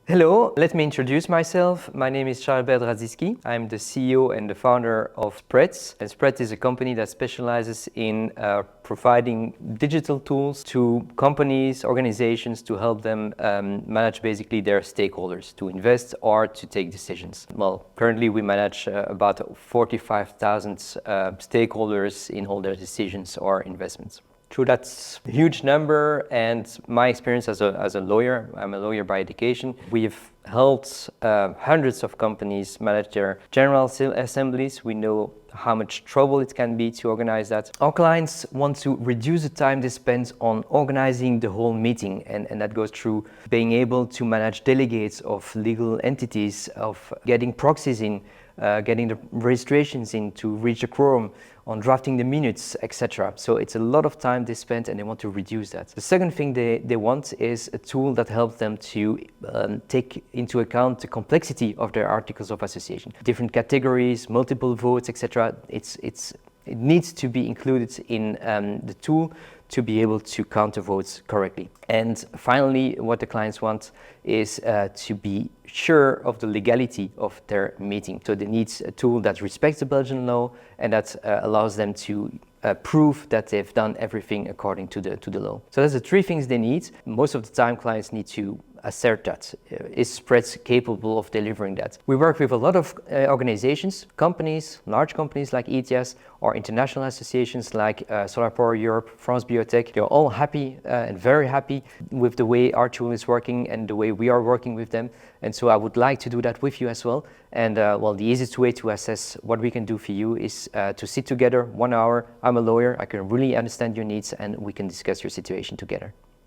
Hello, let me introduce myself. My name is Charles-Albert de Radzitzky. I'm the CEO and the founder of Spreds. And Spreds is a company that specializes in providing digital tools to companies, organizations to help them manage basically their stakeholders, to invest or to take decisions. Well, currently we manage about 45,000 stakeholders in all their decisions or investments. True, that's a huge number, and my experience as a lawyer, I'm a lawyer by education, we've helped hundreds of companies manage their general assemblies. We know how much trouble it can be to organize that. Our clients want to reduce the time they spend on organizing the whole meeting, and that goes through being able to manage delegates of legal entities, of getting proxies in, getting the registrations in to reach a quorum, on drafting the minutes, etc. So it's a lot of time they spend and they want to reduce that. The second thing they want is a tool that helps them to take into account the complexity of their articles of association. Different categories, multiple votes, etc. It needs to be included in the tool to be able to count the votes correctly. And finally, what the clients want is to be sure of the legality of their meeting. So they need a tool that respects the Belgian law and that allows them to prove that they've done everything according to the law. So that's the three things they need. Most of the time, clients need to assert that. Is Spreds capable of delivering that? We work with a lot of organizations, companies, large companies like ETS, or international associations like Solar Power Europe, France Biotech. They're all happy and very happy with the way our tool is working and the way we are working with them. And so I would like to do that with you as well. And well, the easiest way to assess what we can do for you is to sit together 1 hour. I'm a lawyer, I can really understand your needs, and we can discuss your situation together.